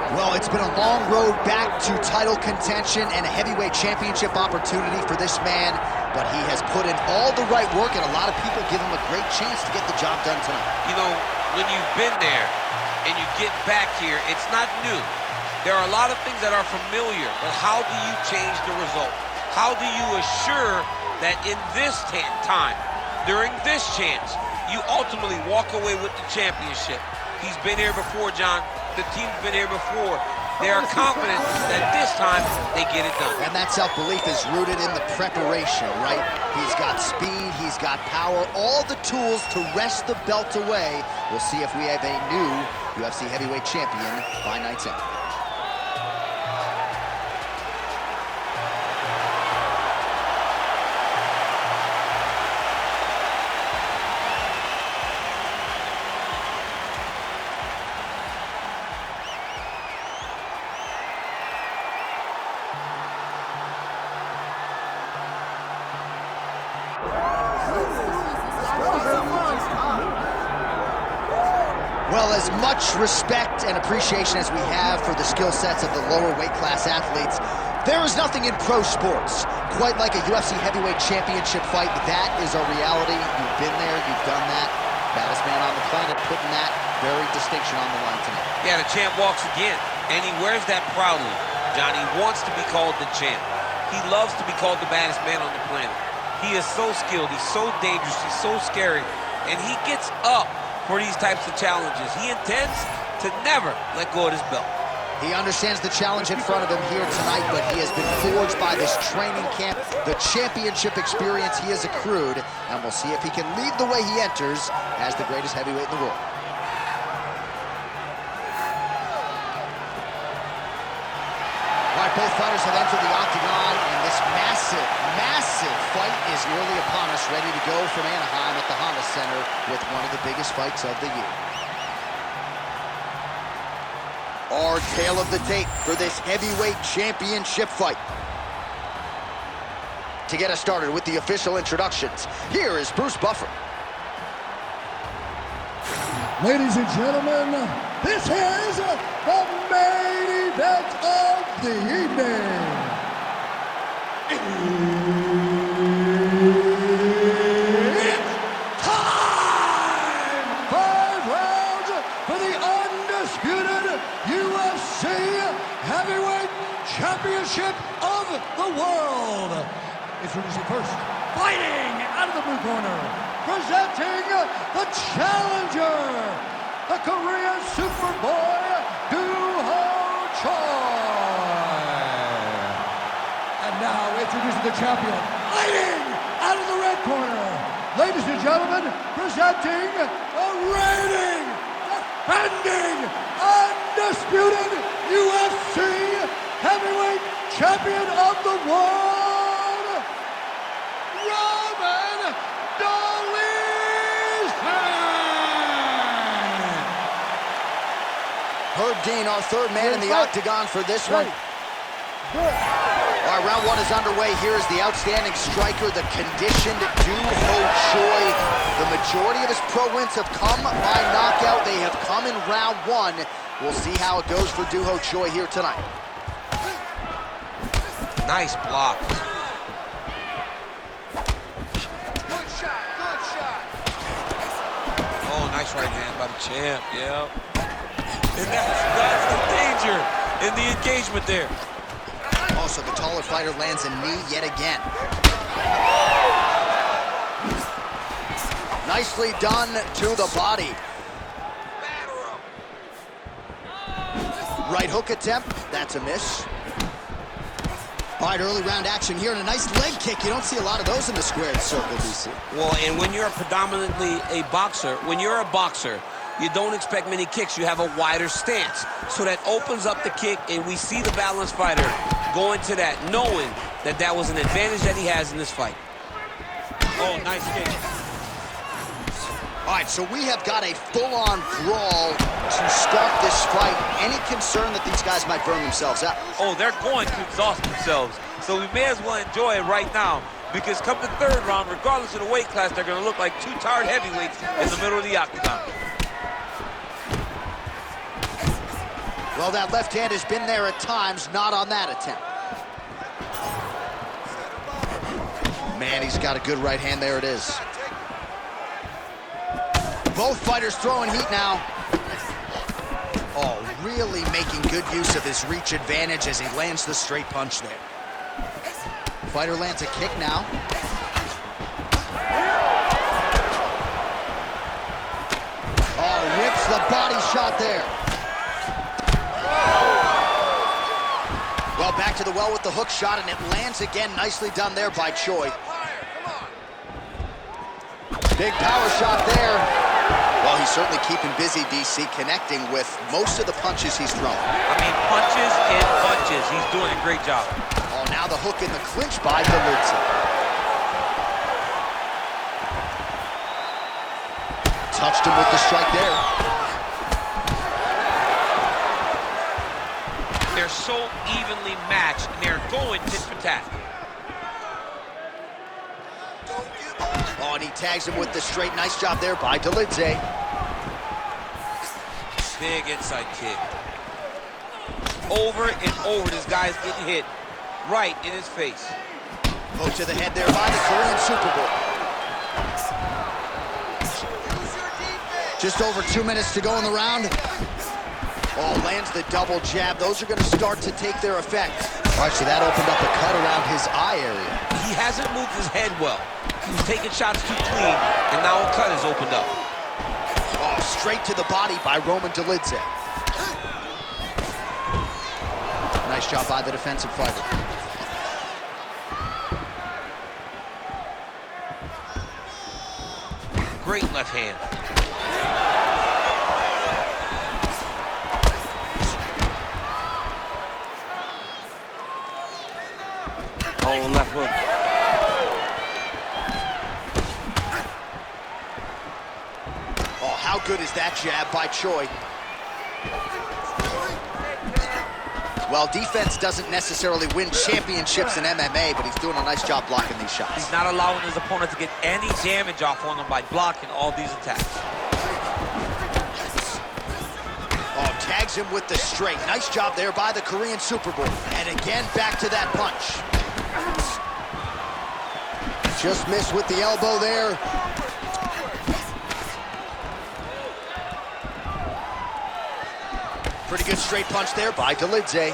Well, it's been a long road back to title contention and a heavyweight championship opportunity for this man, but he has put in all the right work, and a lot of people give him a great chance to get the job done tonight. You know, when you've been there and you get back here, it's not new. There are a lot of things that are familiar, but how do you change the result? How do you assure that in this time, during this chance, you ultimately walk away with the championship? He's been here before, John. The team's been here before. They are confident that this time they get it done. And that self-belief is rooted in the preparation, right? He's got speed, he's got power, all the tools to wrest the belt away. We'll see if we have a new UFC heavyweight champion by night's end. Well, as much respect and appreciation as we have for the skill sets of the lower weight class athletes, there is nothing in pro sports quite like a UFC heavyweight championship fight. That is a reality. You've been there, you've done that. Baddest man on the planet putting that very distinction on the line tonight. Yeah, the champ walks again, and he wears that proudly. John, he wants to be called the champ. He loves to be called the baddest man on the planet. He is so skilled, he's so dangerous, he's so scary, and he gets up for these types of challenges. He intends to never let go of his belt. He understands the challenge in front of him here tonight, but he has been forged by this training camp, the championship experience he has accrued, and we'll see if he can lead the way he enters as the greatest heavyweight in the world. All right, both fighters have entered the octagon, and this massive fight is nearly upon us, ready to go from Anaheim at the Honda Center with one of the biggest fights of the year. Our tale of the tape for this heavyweight championship fight. To get us started with the official introductions, here is Bruce Buffer. Ladies and gentlemen, this is the main event of the evening. It's time! 5 rounds for the undisputed UFC Heavyweight Championship of the world. Introducing first, fighting out of the blue corner, presenting the challenger, the Korean Superboy, Duho Choi. And now introducing the champion, fighting out of the red corner, ladies and gentlemen, presenting the reigning, defending, undisputed UFC Heavyweight Champion of the world, Roman Herb Dean, our third man in the octagon for this one. All right, round one is underway. Here is the outstanding striker, the conditioned Duho Choi. The majority of his pro wins have come by knockout. They have come in round one. We'll see how it goes for Duho Choi here tonight. Nice block. Good shot, good shot. Oh, nice right hand by the champ, yeah. And that's the danger in the engagement there. Also, the taller fighter lands a knee yet again. Nicely done to the body. Right hook attempt, that's a miss. All right, early round action here, and a nice leg kick. You don't see a lot of those in the squared circle, DC. Well, and when you're predominantly a boxer, you don't expect many kicks. You have a wider stance. So that opens up the kick, and we see the balanced fighter go into that, knowing that that was an advantage that he has in this fight. Oh, nice kick. All right, so we have got a full-on brawl to start this fight. Any concern that these guys might burn themselves out? Oh, they're going to exhaust themselves. So we may as well enjoy it right now, because come the third round, regardless of the weight class, they're going to look like two tired heavyweights in the middle of the octagon. Well, that left hand has been there at times, not on that attempt. Man, he's got a good right hand. There it is. Both fighters throwing heat now. Oh, really making good use of his reach advantage as he lands the straight punch there. Fighter lands a kick now. Oh, whips the body shot there. Well, back to the well with the hook shot, and it lands again. Nicely done there by Choi. Big power shot there. Well, he's certainly keeping busy, DC, connecting with most of the punches he's thrown. I mean, punches and punches. He's doing a great job. Oh, now the hook in the clinch by Dolidze. Touched him with the strike there. They're so evenly matched, and they're going tit for tat. Oh, and he tags him with the straight. Nice job there by Dolidze. Big inside kick. Over and over, this guy's getting hit right in his face. Hook to the head there by the Korean Super Bowl. Just over 2 minutes to go in the round. Oh, lands the double jab. Those are going to start to take their effect. All right, so that opened up a cut around his eye area. He hasn't moved his head well. He was taking shots too clean, and now a cut has opened up. Oh, straight to the body by Roman Dolidze. Nice job by the defensive fighter. Great left hand. Oh, left hook. Oh, how good is that jab by Choi? Well, defense doesn't necessarily win championships in MMA, but he's doing a nice job blocking these shots. He's not allowing his opponent to get any damage off on him by blocking all these attacks. Oh, tags him with the straight. Nice job there by the Korean Super Bowl. And again, back to that punch. Just missed with the elbow there. Pretty good straight punch there by Dolidze.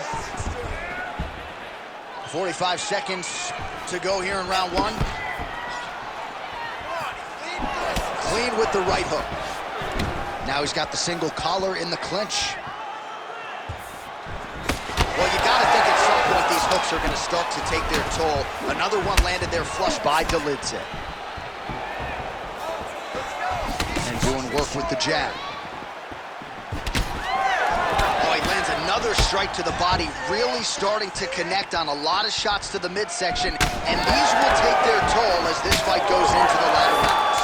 45 seconds to go here in round one. Clean with the right hook. Now he's got the single collar in the clinch. Well, you gotta think at some point these hooks are gonna start to take their toll. Another one landed there flush by Dolidze. And doing work with the jab. Another strike to the body, really starting to connect on a lot of shots to the midsection, and these will take their toll as this fight goes into the latter rounds.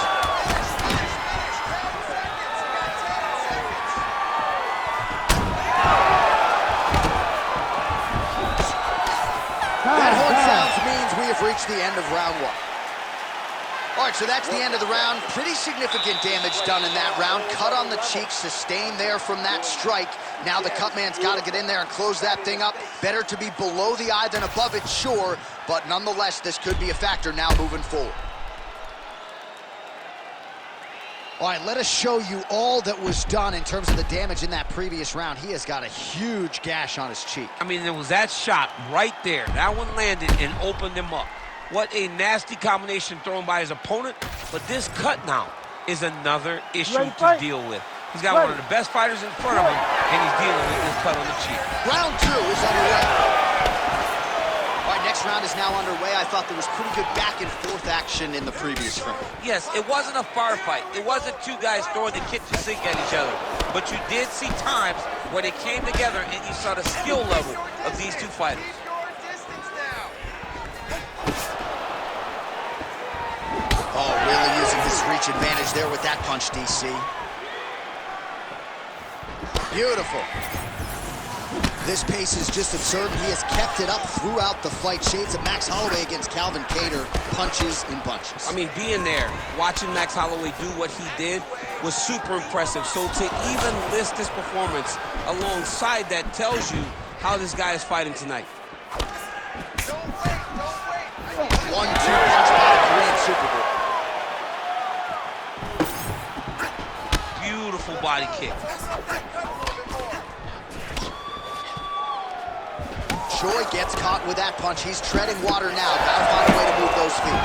That horn sounds means we have reached the end of round one. All right, so that's the end of the round. Pretty significant damage done in that round. Cut on the cheek, sustained there from that strike. Now the cut man's got to get in there and close that thing up. Better to be below the eye than above it, sure, but nonetheless, this could be a factor now moving forward. All right, let us show you all that was done in terms of the damage in that previous round. He has got a huge gash on his cheek. I mean, there was that shot right there. That one landed and opened him up. What a nasty combination thrown by his opponent, but this cut now is another issue to deal with. He's got one of the best fighters in front of him, and he's dealing with this cut on the cheek. Round two is underway. All right, next round is now underway. I thought there was pretty good back and forth action in the previous round. Yes, it wasn't a firefight. It wasn't two guys throwing the kitchen sink at each other. But you did see times where they came together and you saw the skill level of these two fighters. Nice reach advantage there with that punch, DC. Beautiful. This pace is just absurd. He has kept it up throughout the fight. Shades of Max Holloway against Calvin Kattar, punches and bunches. I mean, being there, watching Max Holloway do what he did was super impressive. So to even list this performance alongside that tells you how this guy is fighting tonight. 1-2 punch by the Korean Super Bowl. Beautiful body kick. Choi gets caught with that punch. He's treading water now. Gotta find a way to move those feet.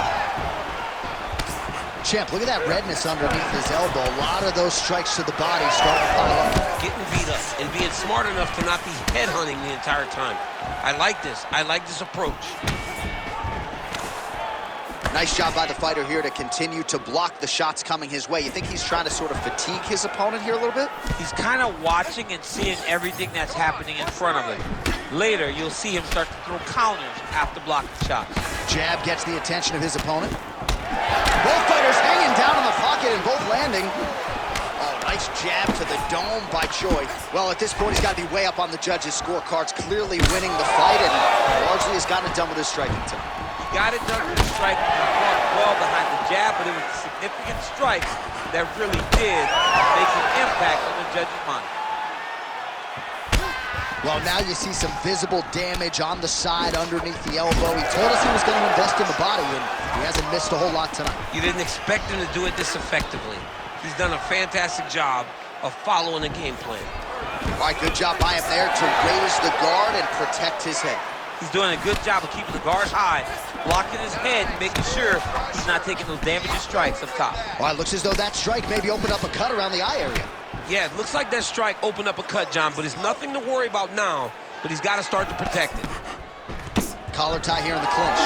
Champ, look at that redness underneath his elbow. A lot of those strikes to the body starting to pile up. Getting beat up and being smart enough to not be headhunting the entire time. I like this. I like this approach. Nice job by the fighter here to continue to block the shots coming his way. You think he's trying to sort of fatigue his opponent here a little bit? He's kind of watching and seeing everything that's happening in front of him. Later, you'll see him start to throw counters after blocking shots. Jab gets the attention of his opponent. Both fighters hanging down in the pocket and both landing. Oh, nice jab to the dome by Choi. Well, at this point, he's got to be way up on the judges' scorecards, clearly winning the fight, and largely has gotten it done with his striking tonight. Got it done with the strike, well behind the jab, but it was significant strikes that really did make an impact on the judge's mind. Well, now you see some visible damage on the side underneath the elbow. He told us he was going to invest in the body, and he hasn't missed a whole lot tonight. You didn't expect him to do it this effectively. He's done a fantastic job of following the game plan. All right, good job by him there to raise the guard and protect his head. He's doing a good job of keeping the guard high, blocking his head, and making sure he's not taking those damaging strikes up top. Well, it looks as though that strike maybe opened up a cut around the eye area. Yeah, it looks like that strike opened up a cut, John, but it's nothing to worry about now, but he's got to start to protect it. Collar tie here in the clinch.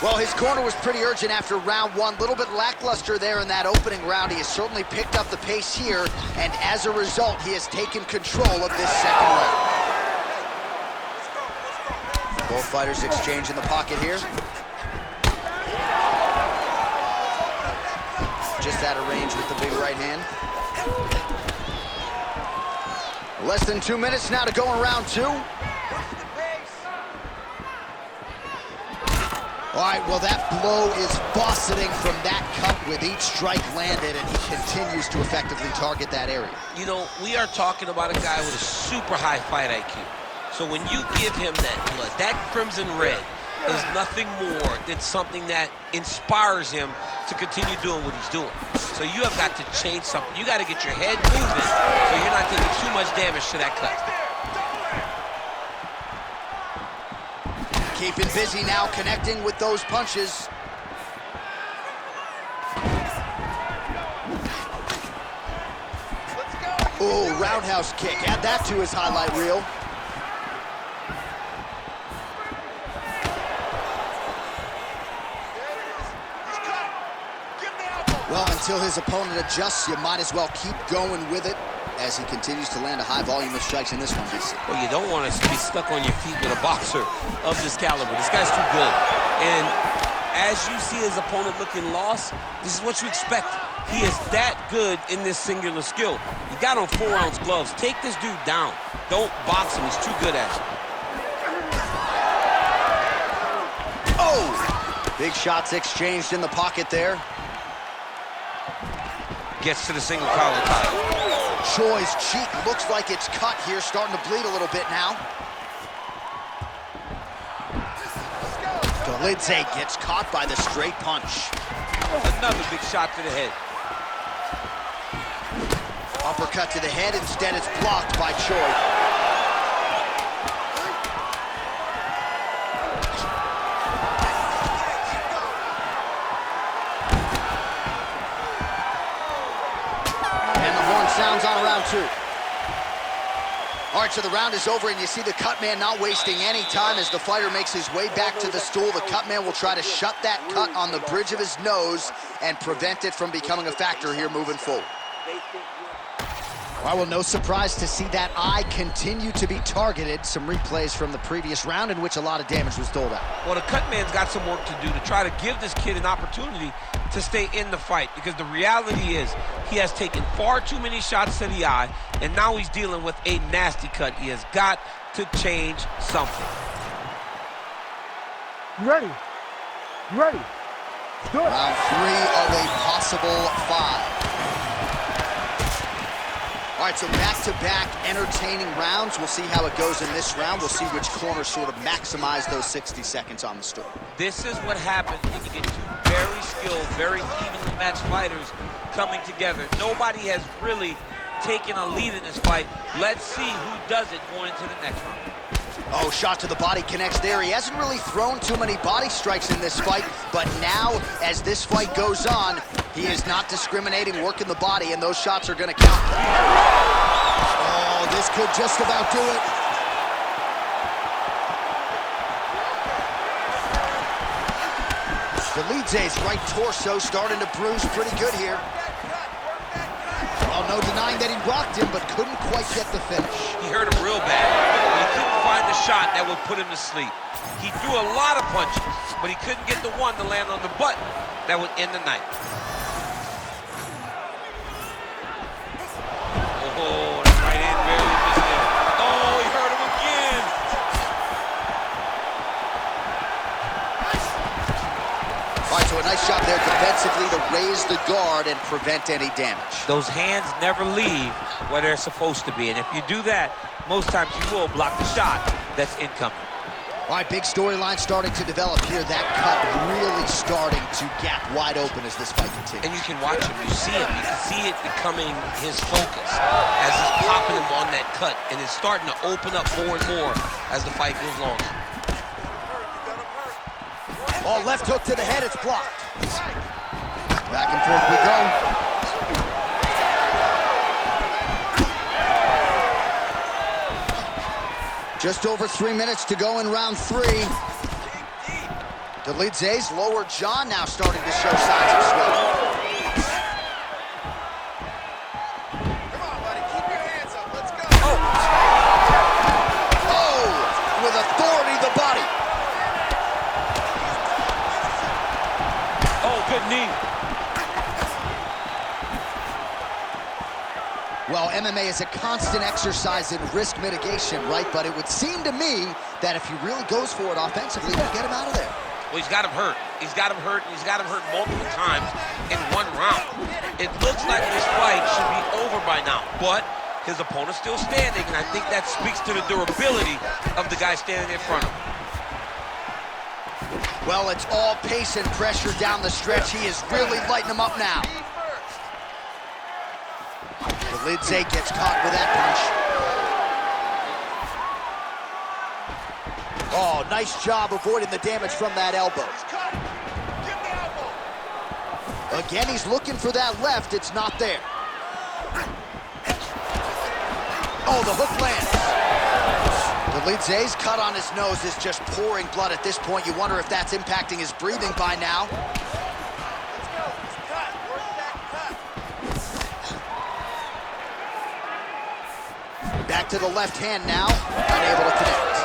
Well, his corner was pretty urgent after round one. A little bit lackluster there in that opening round. He has certainly picked up the pace here, and as a result, he has taken control of this second round. Both fighters exchange in the pocket here. Just out of range with the big right hand. Less than 2 minutes now to go in round two. All right, well, that blow is fauceting from that cut with each strike landed, and he continues to effectively target that area. You know, we are talking about a guy with a super high fight IQ. So when you give him that blood, that crimson red is nothing more than something that inspires him to continue doing what he's doing. So you have got to change something. You got to get your head moving so you're not taking too much damage to that cut. Keeping busy now, connecting with those punches. Oh, roundhouse kick. Add that to his highlight reel. Well, until his opponent adjusts, you might as well keep going with it as he continues to land a high volume of strikes in this one, DC. Well, you don't want to be stuck on your feet with a boxer of this caliber. This guy's too good. And as you see his opponent looking lost, this is what you expect. He is that good in this singular skill. He got on 4-ounce gloves. Take this dude down. Don't box him. He's too good at it. Oh! Big shots exchanged in the pocket there. Gets to the single collar tie. Choi's cheek looks like it's cut here, starting to bleed a little bit now. Golidze gets caught by the straight punch. Another big shot to the head. Uppercut to the head, instead it's blocked by Choi. Sounds on round two. All right, so the round is over, and you see the cut man not wasting any time as the fighter makes his way back to the stool. The cut man will try to shut that cut on the bridge of his nose and prevent it from becoming a factor here moving forward. Well, no surprise to see that eye continue to be targeted. Some replays from the previous round in which a lot of damage was doled out. Well, the cut man's got some work to do to try to give this kid an opportunity to stay in the fight, because the reality is he has taken far too many shots to the eye, and now he's dealing with a nasty cut. He has got to change something. You ready? You ready? Do it. Round 3 of a possible 5. All right, so back-to-back entertaining rounds. We'll see how it goes in this round. We'll see which corner sort of maximize those 60 seconds on the stool. This is what happens when you get two very skilled, very evenly matched fighters coming together. Nobody has really taken a lead in this fight. Let's see who does it going into the next round. Oh, shot to the body connects there. He hasn't really thrown too many body strikes in this fight, but now, as this fight goes on, he is not discriminating, working the body, and those shots are going to count. Oh, this could just about do it. Dolidze's right torso starting to bruise pretty good here. Well, no denying that he rocked him, but couldn't quite get the finish. He hurt him real bad. He couldn't find the shot that would put him to sleep. He threw a lot of punches, but he couldn't get the one to land on the button that would end the night. Oh, that right hand barely missed him. Oh, he hurt him again. All right, so a nice shot there defensively to raise the guard and prevent any damage. Those hands never leave where they're supposed to be, and if you do that, most times you will block the shot that's incoming. All right, big storyline starting to develop here. That cut really starting to gap wide open as this fight continues. And you can watch him, you see him, you can see it becoming his focus as he's popping him on that cut, and it's starting to open up more and more as the fight goes longer. Oh, left hook to the head, it's blocked. Back and forth we go. Just over 3 minutes to go in round 3. Dolidze's lower jaw now starting to show signs of swelling. Come on, buddy, keep your hands up, let's go. Oh, with authority the body. Oh, good knee. Well, MMA is a constant exercise in risk mitigation, right? But it would seem to me that if he really goes for it offensively, he'll get him out of there. Well, he's got him hurt. He's got him hurt, and he's got him hurt multiple times in one round. It looks like this fight should be over by now, but his opponent's still standing, and I think that speaks to the durability of the guy standing in front of him. Well, it's all pace and pressure down the stretch. He is really lighting him up now. Dolidze gets caught with that punch. Oh, nice job avoiding the damage from that elbow. Again, he's looking for that left. It's not there. Oh, the hook lands. Dolidze's cut on his nose is just pouring blood at this point. You wonder if that's impacting his breathing by now. Back to the left hand now, unable to connect.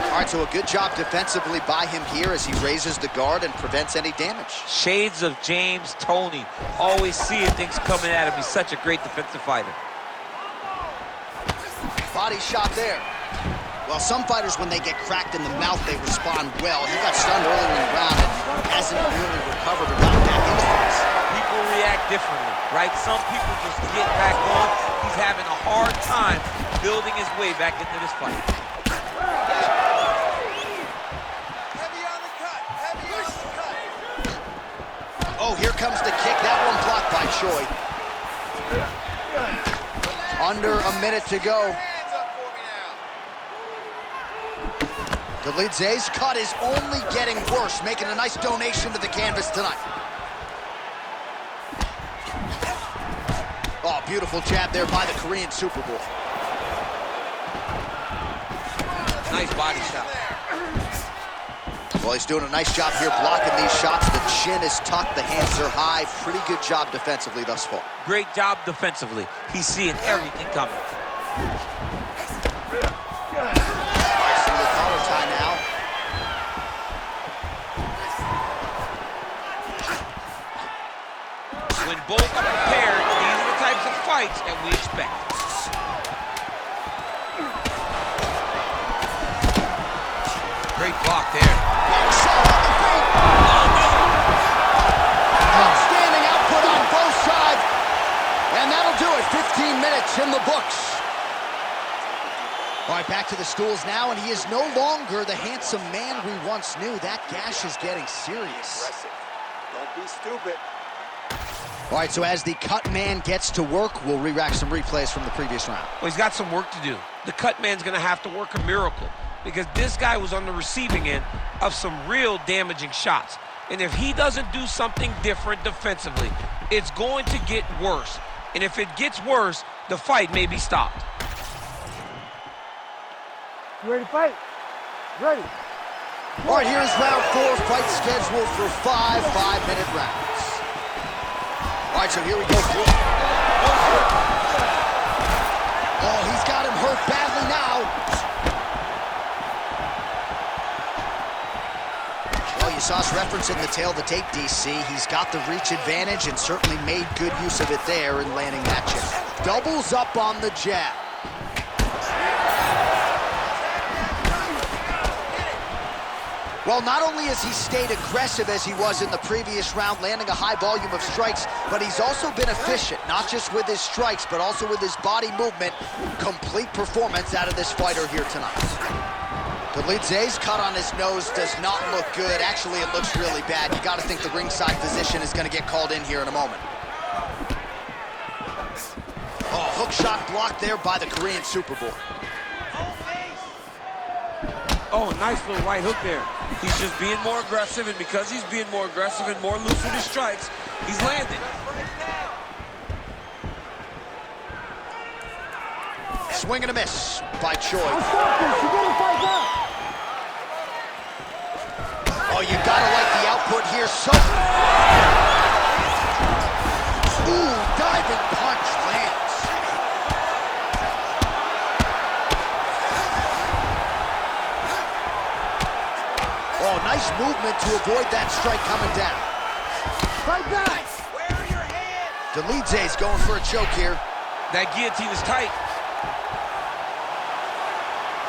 All right, so a good job defensively by him here as he raises the guard and prevents any damage. Shades of James Toney, always seeing things coming at him. He's such a great defensive fighter. Body shot there. Well, some fighters, when they get cracked in the mouth, they respond well. He got stunned earlier in the round and hasn't really recovered or gotten back into things. People react differently, right? Some people just get back on. He's having a hard time building his way back into this fight. Heavy on the cut, heavy on the cut. Oh, here comes the kick. That one blocked by Choi. Under a minute to go. Hands up for me now. Dolidze's cut is only getting worse, making a nice donation to the canvas tonight. Oh, beautiful jab there by the Korean Superboy. Nice body shot. Well, he's doing a nice job here blocking these shots. The chin is tucked, the hands are high. Pretty good job defensively thus far. Great job defensively. He's seeing everything coming. Single collar tie now. When both are prepared, these are the types of fights that we expect. Great block there. Outstanding output on both sides. And that'll do it. 15 minutes in the books. All right, back to the stools now, and he is no longer the handsome man we once knew. That gash is getting serious. Don't be stupid. All right, so as the cut man gets to work, we'll re-rack some replays from the previous round. Well, he's got some work to do. The cut man's going to have to work a miracle because this guy was on the receiving end of some real damaging shots. And if he doesn't do something different defensively, it's going to get worse. And if it gets worse, the fight may be stopped. You ready to fight? Ready. All right, here's round 4, fight scheduled for 5 5-minute rounds. All right, so here we go. Oh, he's got him hurt badly now. Well, you saw us referencing the tail of the tape, DC. He's got the reach advantage and certainly made good use of it there in landing that jab. Doubles up on the jab. Well, not only has he stayed aggressive as he was in the previous round, landing a high volume of strikes, but he's also been efficient, not just with his strikes, but also with his body movement. Complete performance out of this fighter here tonight. Dolidze's cut on his nose does not look good. Actually, it looks really bad. You got to think the ringside physician is going to get called in here in a moment. Oh, hook shot blocked there by the Korean Superboy. Oh, nice little right hook there. He's just being more aggressive, and because he's being more aggressive and more loose with his strikes, he's landing. Swing and a miss by Choi. I'll stop this. You gotta fight back. Oh, you gotta like the output here. So, ooh, diving punch lands. Oh, nice movement to avoid that strike coming down. Fight back. Where are your hands? Dolidze's going for a choke here. That guillotine is tight.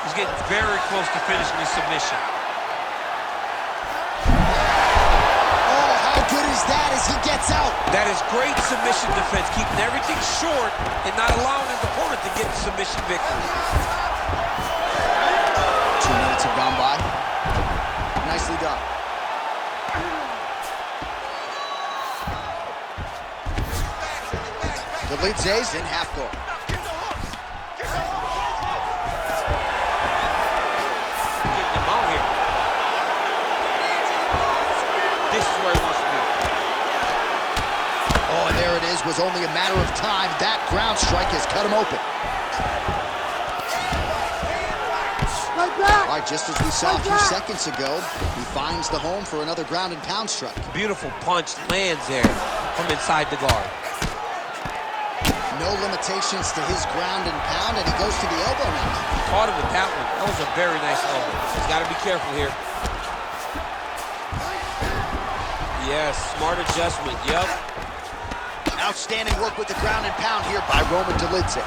He's getting very close to finishing his submission. Oh, how good is that as he gets out? That is great submission defense, keeping everything short and not allowing his opponent to get the submission victory. 2 minutes have gone by. Nicely done. Dolidze's in half guard. Getting him out here. This is where he wants to be. Oh, and there it is. Was only a matter of time. That ground strike has cut him open. Fight back. All right, just as we saw a few seconds ago, he finds the home for another ground and pound strike. Beautiful punch lands there from inside the guard. No limitations to his ground and pound, and he goes to the elbow now. Caught him with that one. That was a very nice elbow. He's got to be careful here. Yes, smart adjustment. Yep. Outstanding work with the ground and pound here by Roman Dolidze.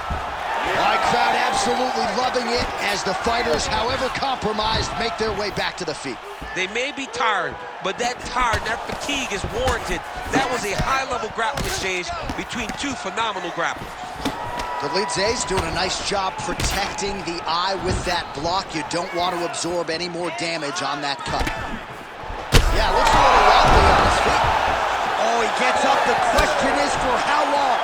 All right, crowd absolutely loving it as the fighters, however compromised, make their way back to the feet. They may be tired, but that tired, that fatigue is warranted. That was a high-level grappling exchange between two phenomenal grapplers. Dolidze's doing a nice job protecting the eye with that block. You don't want to absorb any more damage on that cut. Yeah, looks a little wobbly on his feet. Oh, he gets up. The question is for how long?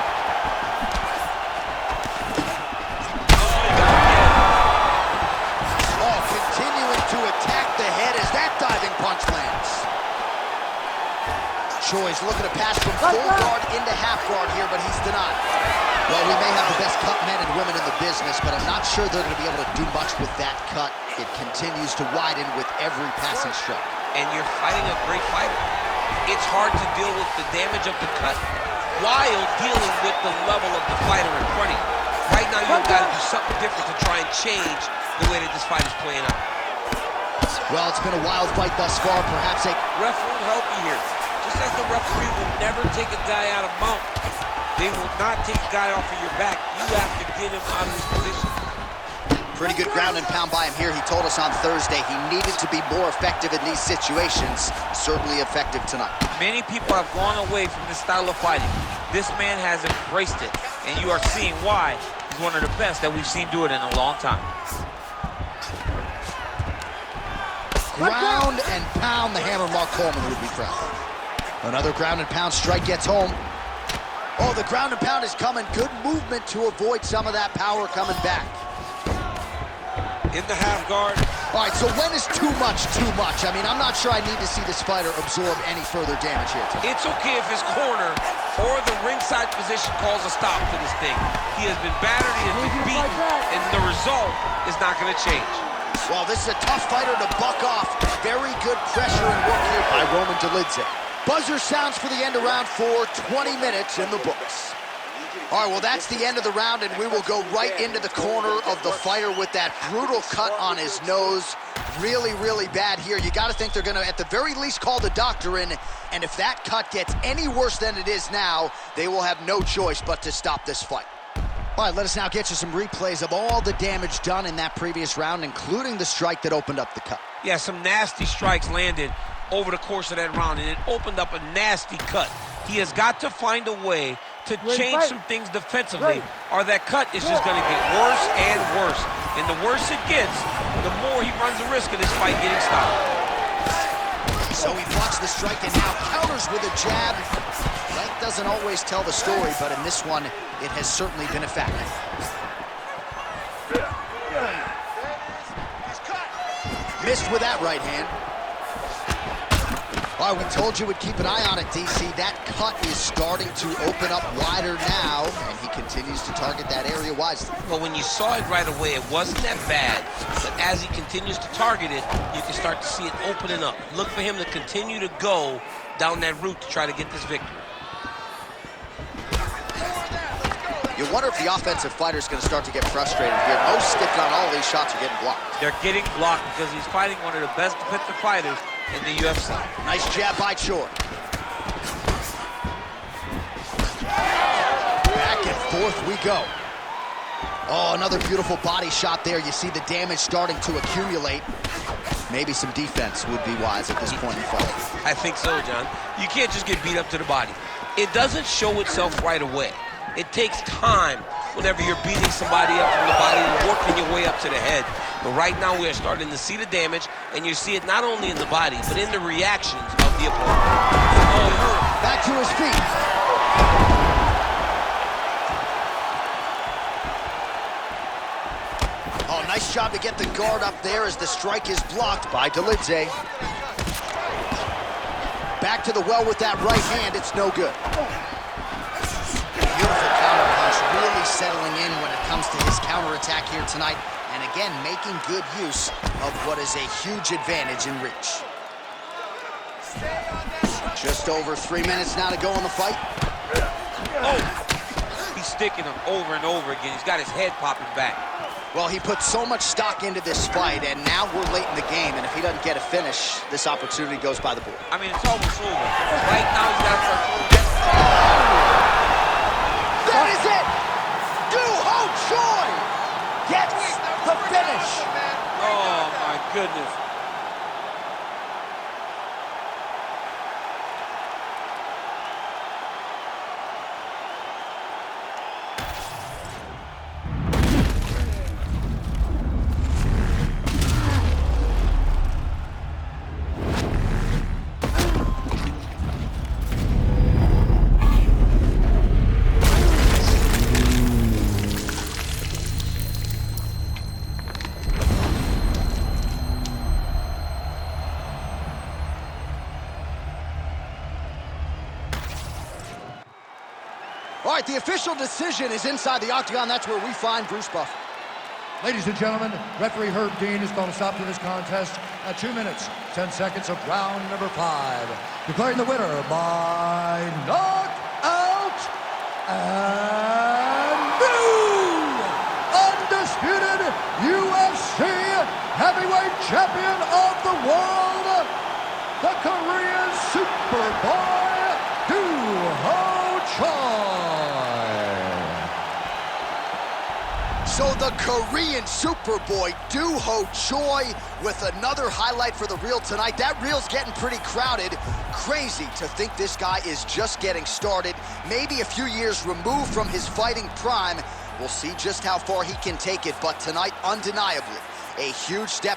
Oh, continuing to attack the head as that diving punch lands. Choi's looking to pass from full guard into half guard here, but he's denied. Well, we may have the best cut men and women in the business, but I'm not sure they're going to be able to do much with that cut. It continues to widen with every passing strike. and you're fighting a great fighter. It's hard to deal with the damage of the cut while dealing with the level of the fighter in front of you. Right now, you've got to do something different to try and change the way that this fight is playing out. Well, it's been a wild fight thus far. Perhaps a Ref won't help you here. Just as the referee will never take a guy out of mount, they will not take a guy off of your back. You have to get him out of his position. pretty good ground and pound by him here. He told us on Thursday he needed to be more effective in these situations. Certainly effective tonight. Many people have gone away from this style of fighting. This man has embraced it, and you are seeing why he's one of the best that we've seen do it in a long time. Ground and pound, the hammer Mark Coleman would be proud. Another ground and pound strike gets home. Oh, the ground and pound is coming. Good movement to avoid some of that power coming back. In the half guard. All right, so when is too much too much? I mean, I'm not sure I need to see this fighter absorb any further damage here tonight. It's okay if his corner or the ringside position calls a stop to this thing. He has been battered, he has been beaten, and the result is not going to change. Well, this is a tough fighter to buck off. Very good pressure and work here by Roman Dolidze. Buzzer sounds for the end of round 4, 20 minutes in the books. All right, well, that's the end of the round, and we will go right into the corner of the fighter with that brutal cut on his nose. Really, really bad here. You got to think they're going to, at the very least, call the doctor in, and if that cut gets any worse than it is now, they will have no choice but to stop this fight. All right, let us now get you some replays of all the damage done in that previous round, including the strike that opened up the cut. Yeah, some nasty strikes landed over the course of that round, and it opened up a nasty cut. He has got to find a way to change some things defensively, or that cut is just going to get worse and worse. And the worse it gets, the more he runs the risk of this fight getting stopped. So he blocks the strike and now counters with a jab. That doesn't always tell the story, but in this one, it has certainly been a factor. Missed with that right hand. All right, we told you we'd keep an eye on it, DC. That cut is starting to open up wider now, and he continues to target that area wisely. Well, when you saw it right away, it wasn't that bad. But as he continues to target it, you can start to see it opening up. Look for him to continue to go down that route to try to get this victory. You wonder if the offensive fighter is going to start to get frustrated here. Most, if not all, these shots are getting blocked. They're getting blocked because he's fighting one of the best defensive fighters in the UFC. Nice jab by Choi. Back and forth we go. Oh, another beautiful body shot there. You see the damage starting to accumulate. Maybe some defense would be wise at this point in the fight. I think so, John. You can't just get beat up to the body. It doesn't show itself right away. It takes time whenever you're beating somebody up from the body and working your way up to the head. But right now we are starting to see the damage, and you see it not only in the body, but in the reactions of the opponent. Oh, he hurt. Back to his feet. Oh, nice job to get the guard up there as the strike is blocked by Dolidze. Back to the well with that right hand. It's no good. Beautiful counter punch, really settling in when it comes to his counterattack here tonight. And again, making good use of what is a huge advantage in reach. Just over 3 minutes now to go in the fight. Oh, he's sticking him over and over again. He's got his head popping back. Well, he put so much stock into this fight, and now we're late in the game, and if he doesn't get a finish, this opportunity goes by the board. I mean, it's almost over. Right now, he's got to start throwing that. That is it! Ho Choi gets the finish. Oh, my goodness. All right, the official decision is inside the octagon. That's where we find Bruce Buffer. Ladies and gentlemen, referee Herb Dean is going to stop to this contest at 2 minutes, 10 seconds of round number 5. Declaring the winner by knockout and new undisputed UFC heavyweight champion of the world, the Korean Superboy, Doo-Ho Choi. So the Korean Superboy, Doo-Ho Choi, with another highlight for the reel tonight. That reel's getting pretty crowded. Crazy to think this guy is just getting started, maybe a few years removed from his fighting prime. We'll see just how far he can take it, but tonight, undeniably, a huge step